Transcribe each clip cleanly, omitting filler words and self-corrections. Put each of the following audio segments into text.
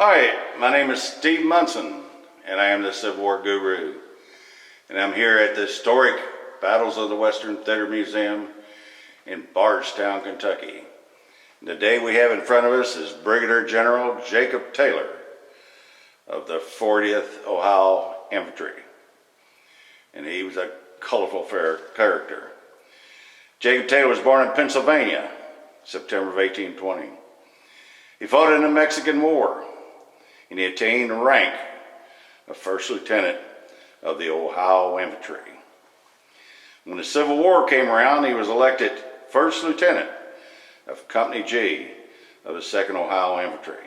Hi, my name is Steve Munson, and I am the Civil War Guru. And I'm here at the Historic Battles of the Western Theater Museum in Bardstown, Kentucky. And the day we have in front of us is Brigadier General Jacob Taylor of the 40th Ohio Infantry. And he was a colorful character. Jacob Taylor was born in Pennsylvania, September of 1820. He fought in the Mexican War, and he attained the rank of First Lieutenant of the Ohio Infantry. When the Civil War came around, he was elected First Lieutenant of Company G of the 2nd Ohio Infantry.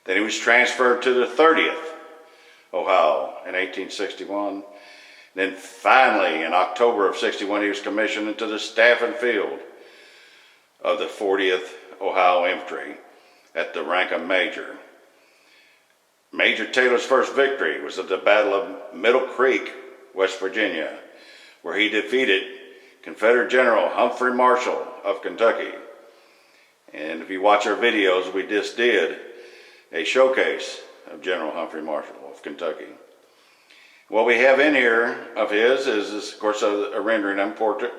Then he was transferred to the 30th Ohio in 1861. Then finally, in October of 61, he was commissioned into the staff and field of the 40th Ohio Infantry at the rank of Major. Major Taylor's first victory was at the Battle of Middle Creek, West Virginia, where he defeated Confederate General Humphrey Marshall of Kentucky. And if you watch our videos, we just did a showcase of General Humphrey Marshall of Kentucky. What we have in here of his is, of course, a rendering and portrait.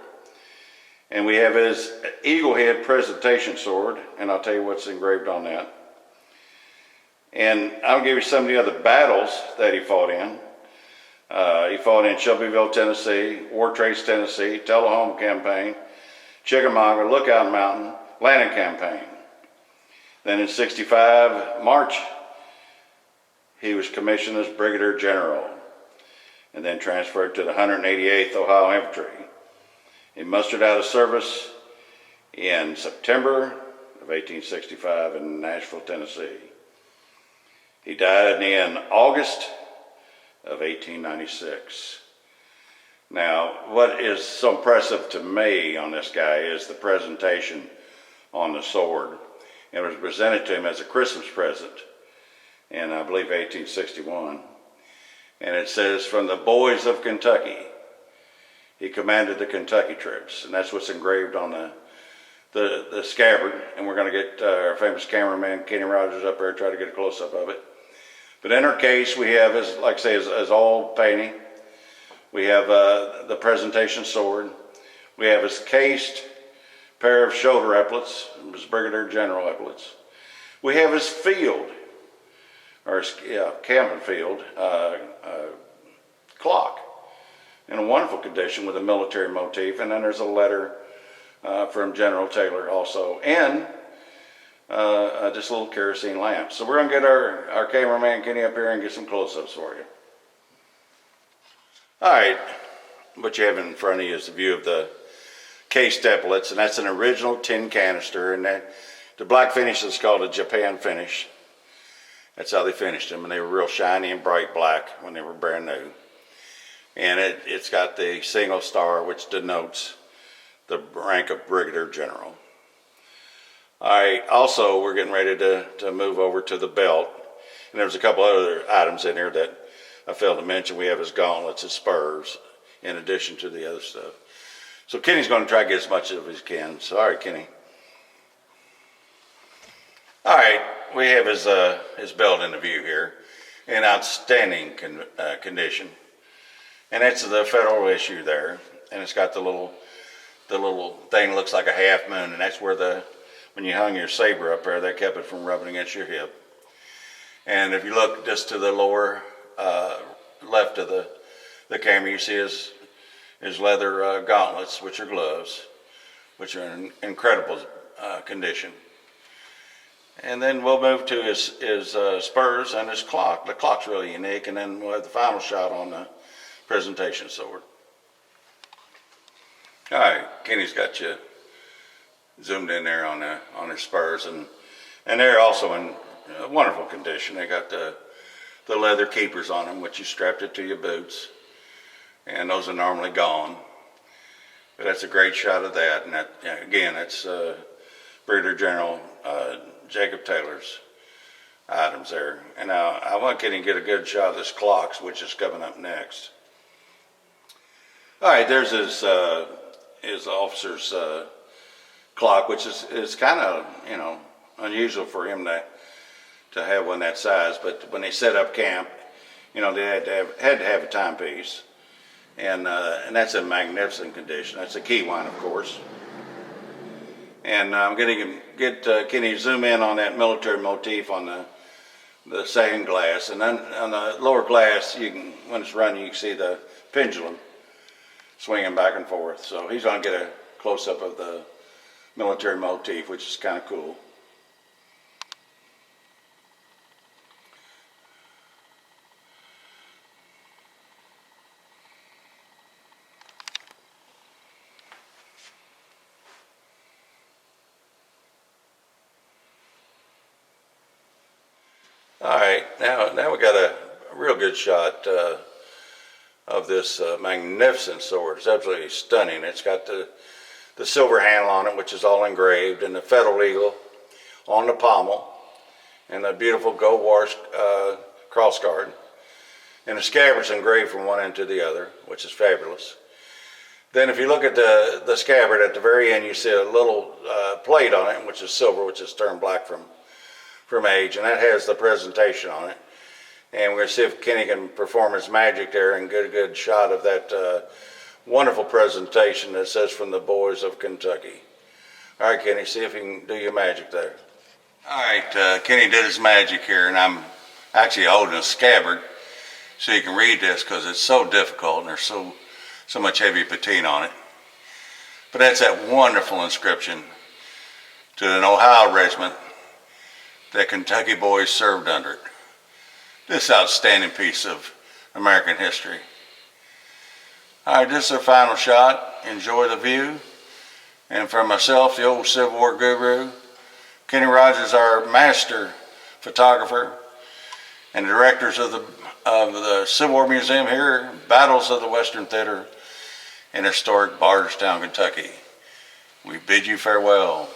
And we have his eagle head presentation sword, and I'll tell you what's engraved on that. And I'll give you some of the other battles that he fought in. He fought in Shelbyville, Tennessee, War Trace, Tennessee, Tullahoma Campaign, Chickamauga, Lookout Mountain, Landing Campaign. Then in 65, March, he was commissioned as Brigadier General and then transferred to the 188th Ohio Infantry. He mustered out of service in September of 1865 in Nashville, Tennessee. He died in August of 1896. Now, what is so impressive to me on this guy is the presentation on the sword. It was presented to him as a Christmas present in, I believe, 1861. And it says, "From the boys of Kentucky, he commanded the Kentucky troops." And that's what's engraved on the scabbard. And we're going to get our famous cameraman, Kenny Rogers, up there, try to get a close-up of it. But in our case, we have, like I say, his old painting. We have the presentation sword. We have his cased pair of shoulder epaulets, his Brigadier General epaulets. We have his field, or his cannon field clock, in a wonderful condition with a military motif. And then there's a letter from General Taylor also, and just a little kerosene lamp. So we're going to get our cameraman Kenny up here and get some close-ups for you. All right, what you have in front of you is a view of the cased epaulets, and that's an original tin canister, and the black finish is called a Japan finish. That's how they finished them, and they were real shiny and bright black when they were brand new. And it's got the single star, which denotes the rank of Brigadier General. All right, also we're getting ready to move over to the belt. And there's a couple other items in here that I failed to mention. We have his gauntlets, his spurs, in addition to the other stuff. So Kenny's going to try to get as much of as he can. So, all right, Kenny. All right, we have his belt in the view here in outstanding condition. And it's the federal issue there. And it's got the little thing that looks like a half moon, and that's where when you hung your saber up there, that kept it from rubbing against your hip. And if you look just to the lower left of the camera, you see his leather gauntlets, which are gloves, which are in incredible condition. And then we'll move to his spurs and his clock. The clock's really unique, and then we'll have the final shot on the presentation sword. All right, Kenny's got you zoomed in there on his spurs, and they're also in wonderful condition. They got the leather keepers on them, which you strapped it to your boots, and those are normally gone. But that's a great shot of that, and that, again, that's Brigadier General Jacob Taylor's items there. And now I want Kenny to get a good shot of this clock, which is coming up next. All right, there's his officer's clock, which is kind of, unusual for him to to have one that size, but when they set up camp, you know, they had to have a timepiece, and that's in magnificent condition. That's a key one, of course. And I'm going to get Kenny to zoom in on that military motif on the second glass, and then on the lower glass, you can, when it's running, you can see the pendulum swinging back and forth. So he's going to get a close-up of the military motif, which is kind of cool. All right, now we got a real good shot of this magnificent sword. It's absolutely stunning. It's got the silver handle on it, which is all engraved, and the Federal Eagle on the pommel, and the beautiful gold washed crossguard. And the scabbard's engraved from one end to the other, which is fabulous. Then if you look at the scabbard at the very end, you see a little plate on it, which is silver, which is turned black from age, and that has the presentation on it. And we're going to see if Kenny can perform his magic there and get a good shot of that wonderful presentation that says "From the Boys of Kentucky." All right, Kenny, see if you can do your magic there. All right, Kenny did his magic here, and I'm actually holding a scabbard so you can read this because it's so difficult and there's so much heavy patina on it. But that's that wonderful inscription to an Ohio regiment that Kentucky boys served under it. This outstanding piece of American history. All right, this is our final shot. Enjoy the view. And for myself, the old Civil War guru, Kenny Rogers, our master photographer, and the directors of the Civil War Museum here, Battles of the Western Theater in historic Bardstown, Kentucky. We bid you farewell.